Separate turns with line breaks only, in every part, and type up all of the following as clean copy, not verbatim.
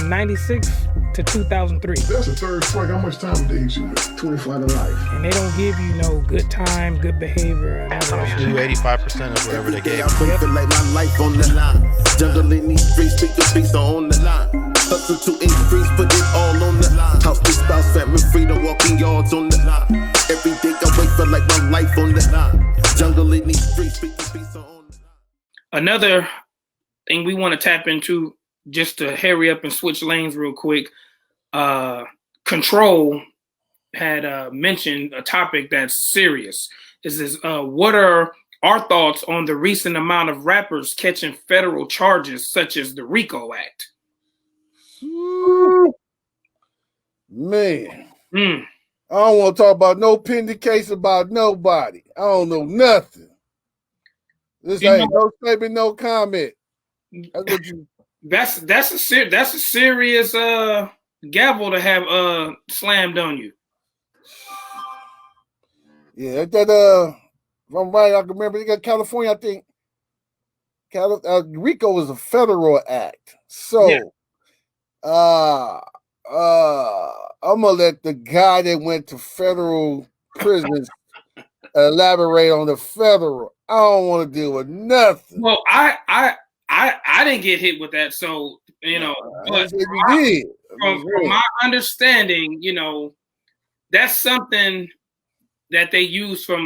from 96 to 2003.
That's a third strike. How much time did they hit you with?
25 to life.
And they don't give you no good time, good behavior, and all that shit.
85% of whatever they gave.
I feel like my life on the line. Jungle in these streets, pick the beats on the line. Hustle to increase, put it all on the line. House to spouse, family, freedom, walking yards on the line. Every day I wait for like my life on the line. Jungle in these streets, pick the beats on the line.
Another thing we want to tap into, just to hurry up and switch lanes real quick. Control had mentioned a topic that's serious. What are our thoughts on the recent amount of rappers catching federal charges, such as the RICO Act?
Man, I don't want to talk about no pending case about nobody. I don't know nothing. This ain't no statement, no comment. That's what you.
That's a serious gavel to have slammed on you.
Yeah, that if I'm right, I can remember. You got California, I think. RICO is a federal act, so I'm gonna let the guy that went to federal prisons elaborate on the federal. I don't want to deal with nothing.
Well, I didn't get hit with that, so but from my understanding, that's something that they use for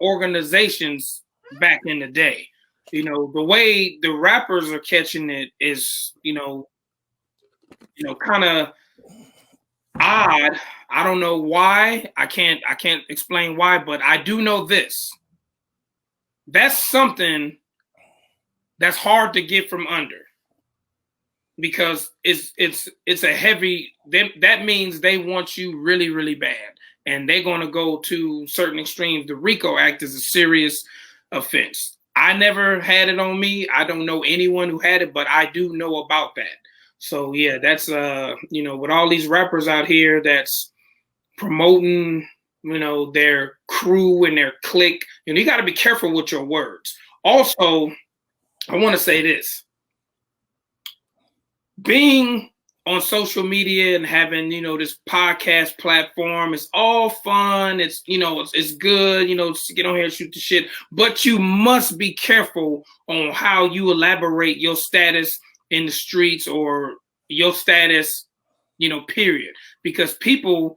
organizations back in the day. The way the rappers are catching it is, kind of odd. I don't know why. I can't explain why, but I do know this. That's something that's hard to get from under, because it's a heavy. That means they want you really, really bad, and they're going to go to certain extremes. The RICO Act is a serious offense. I never had it on me. I don't know anyone who had it, but I do know about that. So yeah, that's with all these rappers out here that's promoting, their crew and their clique, you got to be careful with your words. Also, I want to say this. Being on social media and having, this podcast platform, it's all fun. It's, it's good, to get on here and shoot the shit, but you must be careful on how you elaborate your status in the streets, or your status, period, because people,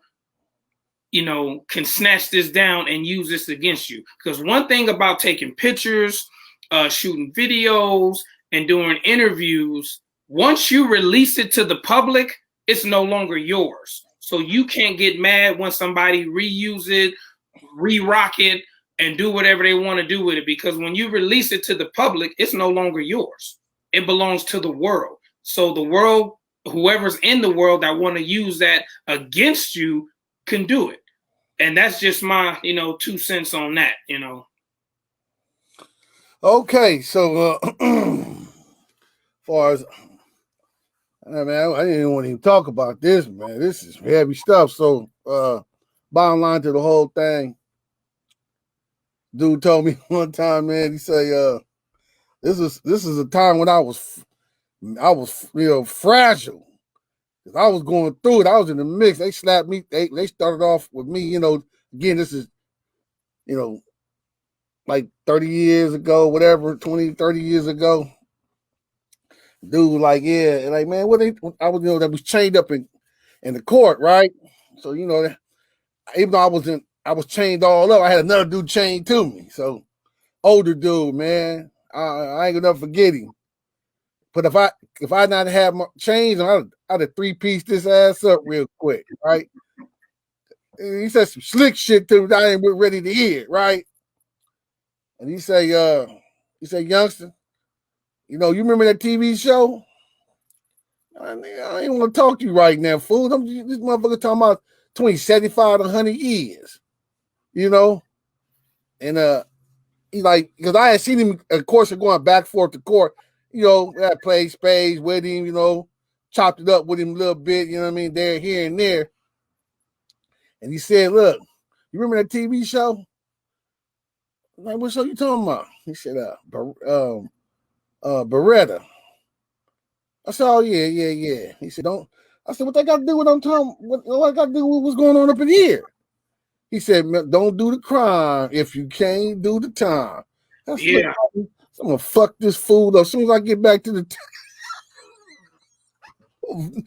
can snatch this down and use this against you. Because one thing about taking pictures, shooting videos, and doing interviews, once you release it to the public, it's no longer yours. So you can't get mad when somebody reuse it, re-rock it, and do whatever they want to do with it. Because when you release it to the public, it's no longer yours. It belongs to the world. So the world, whoever's in the world that want to use that against you, can do it. And that's just my, 2 cents on that,
Okay, so far as I didn't want to even talk about this, man. This is heavy stuff. So bottom line to the whole thing, dude told me one time, man, he say, this is a time when I was fragile. I was going through it. I was in the mix. They slapped me. They started off with me, again, this is, like 30 years ago, whatever, 20, 30 years ago. Dude, like, yeah, like, man, I was, that was chained up in the court, right? So, even though I was chained all up, I had another dude chained to me. So, older dude, man, I ain't gonna forget him. But if I not have my chains, I'd have 3-piece this ass up real quick, right? And he said some slick shit to me that I ain't ready to hear, right? And he say, youngster, you remember that TV show? I ain't want to talk to you right now, fool. This motherfucker talking about 75 to 100 years, And he like, because I had seen him, of course, going back and forth to court. I played spades with him, chopped it up with him a little bit, there, here, and there. And he said, look, you remember that TV show? I'm like, what show you talking about? He said, Beretta. I said, oh, yeah. He said, don't. I said, what they got to do with I'm talking? What I got to do with what's going on up in here? He said, don't do the crime if you can't do the time. I said,
Yeah.
I'm going to fuck this fool up. As soon as I get back to the I'm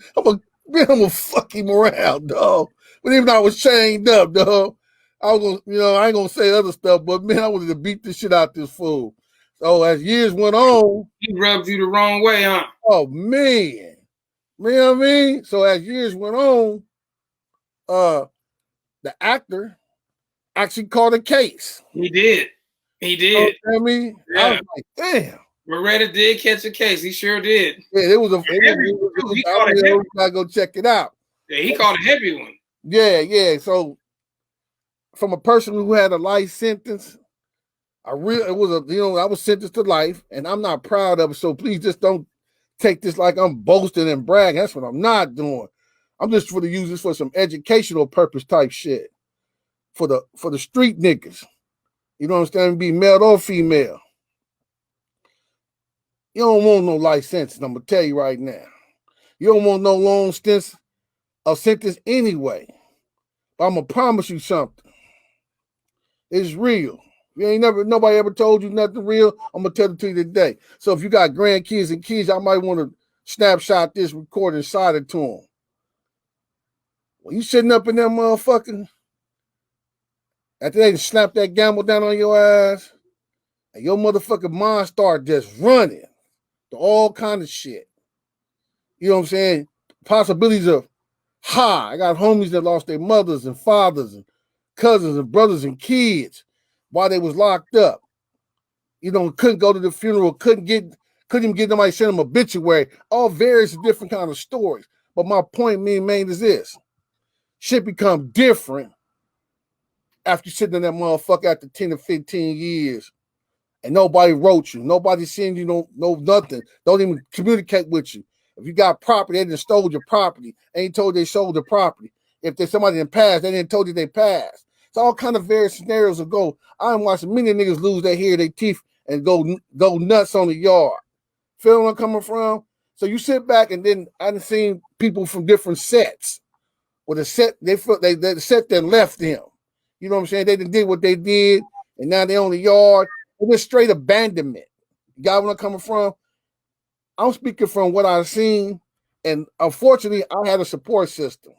gonna fuck him around, dog. But even though I was chained up, dog, I was gonna, I ain't gonna say other stuff, but man, I wanted to beat the shit out this fool. So as years went on,
he rubbed you the wrong way, huh?
Oh man, you know what I mean? So as years went on, the actor actually caught a case.
He did.
You know what I mean?
Yeah.
I was like, damn.
Beretta did catch a case. He sure did.
Yeah, it was I gotta go check it out.
Yeah, he caught a heavy one.
Yeah. So from a person who had a life sentence, I was sentenced to life, and I'm not proud of it. So please just don't take this like I'm boasting and bragging. That's what I'm not doing. I'm just for to use this for some educational purpose type shit. For the street niggas. You know what I'm saying? Be male or female. You don't want no life sentence, I'm gonna tell you right now. You don't want no long sentence anyway. But I'm gonna promise you something. It's real. Nobody ever told you nothing real. I'm gonna tell it to you today. So if you got grandkids and kids, I might want to snapshot this, record and side it to them. When you sitting up in that motherfucking, after they slap that gamble down on your ass, and your motherfucking mind start just running to all kind of shit. You know what I'm saying? Possibilities of high. I got homies that lost their mothers and fathers and cousins and brothers and kids while they was locked up. Couldn't go to the funeral, couldn't even get nobody to send them obituary. All various different kind of stories. But my point, main, is this. Shit become different after you sitting in that motherfucker after 10 or 15 years and nobody wrote you. Nobody seen you, know nothing. Don't even communicate with you. If you got property, they didn't stole your property. Ain't told they sold the property. If there's somebody in past, they didn't told you they passed. It's all kind of various scenarios of go. I'm watching many niggas lose their hair, their teeth, and go nuts on the yard. Feel where I'm coming from? So you sit back and then I done seen people from different sets. With a set, they set that left them. You know what I'm saying? They did what they did, and now they on the yard. It was straight abandonment. You got where I'm coming from? I'm speaking from what I've seen, and unfortunately, I had a support system.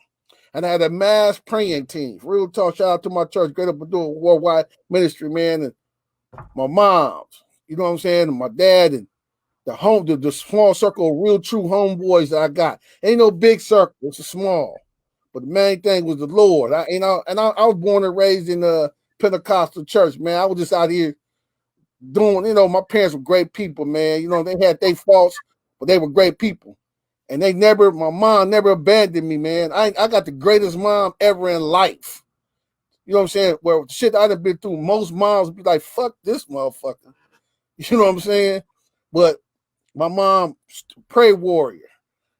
And I had a mass praying team. Real talk, shout out to my church, Great Up and Doing Worldwide Ministry, man, and my moms, you know what I'm saying, and my dad, and the small circle of real true homeboys that I got. Ain't no big circle, it's a small. But the main thing was the Lord. I was born and raised in a Pentecostal church, man. I was just out here doing, my parents were great people, man. They had their faults, but they were great people. And my mom never abandoned me, man. I got the greatest mom ever in life. You know what I'm saying? Well, shit I'd have been through, most moms would be like, fuck this motherfucker. You know what I'm saying? But my mom, prayer warrior.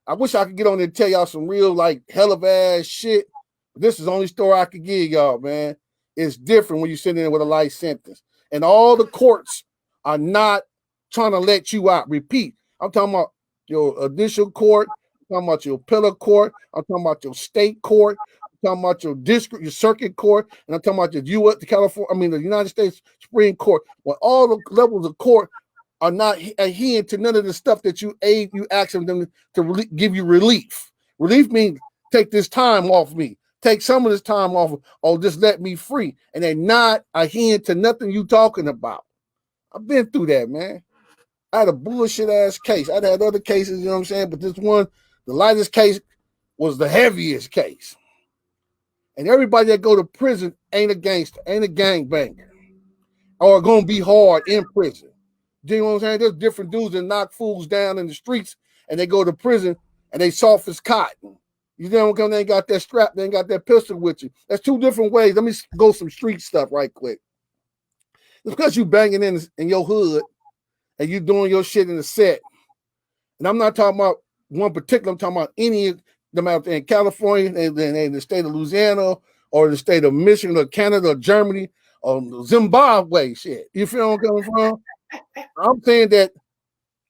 I wish I could get on there and tell y'all some real, hell of ass shit. This is the only story I could give y'all, man. It's different when you're sitting there with a life sentence. And all the courts are not trying to let you out. Repeat. I'm talking about your initial court. I'm talking about your appellate court. I'm talking about your state court. I'm talking about your district, your circuit court. And I'm talking about the United States Supreme Court. When all the levels of court are not adhering to none of the stuff that you ask them to give you relief. Relief means take this time off me. Take some of this time off, or just let me free. And they're not adhering to nothing you talking about. I've been through that, man. I had a bullshit ass case. I'd had other cases, you know what I'm saying? But this one, the lightest case, was the heaviest case. And everybody that go to prison ain't a gangster, ain't a gangbanger, or gonna be hard in prison. You know what I'm saying? There's different dudes that knock fools down in the streets and they go to prison and they soft as cotton. You know what I'm saying? They ain't got that strap, they ain't got that pistol with you. That's two different ways. Let me go some street stuff right quick. It's because you banging in your hood and you doing your shit in the set. And I'm not talking about one particular, I'm talking about any of them out there in California and in the state of Louisiana or the state of Michigan or Canada or Germany or Zimbabwe shit. You feel where I'm coming from? I'm saying that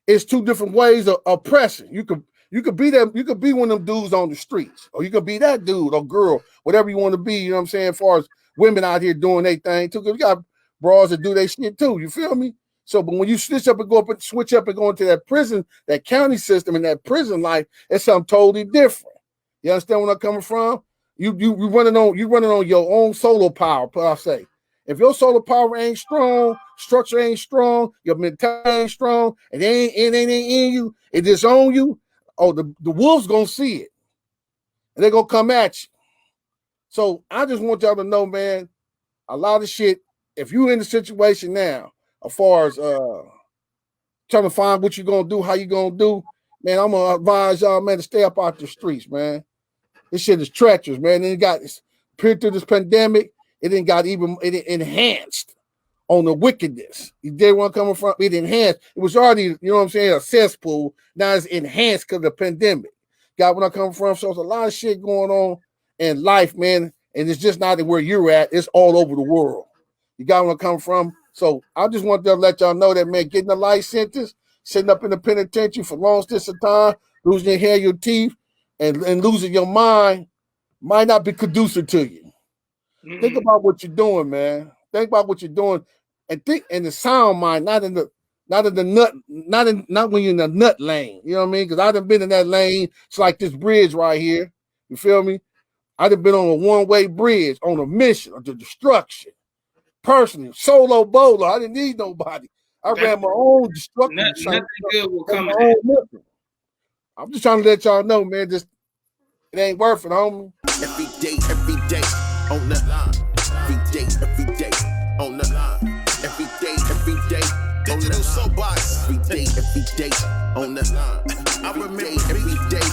it's two different ways of oppression. You could You could be them. You could be one of them dudes on the streets, or you could be that dude or girl, whatever you want to be. You know what I'm saying? As far as women out here doing their thing too, because you got bras that do their shit too. You feel me? So, but when you switch up and go into that prison, that county system, and that prison life, it's something totally different. You understand where I'm coming from? You running on your own solo power, per se. If your solar power ain't strong, structure ain't strong, your mentality ain't strong, and it ain't in you, it disown you. Oh, the wolves gonna see it, and they're gonna come at you. So I just want y'all to know, man, a lot of shit. If you in the situation now, as far as trying to find what you're gonna do, how you gonna do, man, I'm gonna advise y'all, man, to stay up out the streets, man. This shit is treacherous, man. And it got period through this pandemic. It enhanced on the wickedness. You get where I'm coming from? It enhanced. It was already, you know what I'm saying, a cesspool. Now it's enhanced because of the pandemic. Got where I'm coming from? So there's a lot of shit going on in life, man. And it's just not where you're at. It's all over the world. You got where I'm coming from? So I just want to let y'all know that, man, getting a life sentence, sitting up in the penitentiary for long distance of time, losing your hair, your teeth, and losing your mind might not be conducive to you. Mm-hmm. Think about what you're doing, man. Think about what you're doing, and think in the sound mind, not when you're in the nut lane. You know what I mean? Because I done been in that lane. It's like this bridge right here. You feel me? I done been on a one-way bridge on a mission of destruction. Personally, solo bolo. I didn't need nobody. I ran my own destruction.
Nothing good will come of that.
I'm just trying to let y'all know, man. Just it ain't worth it, homie.
Every day on the line. Every day on the line. Every day Digital Soapbox. Every day on the line. I remember every day.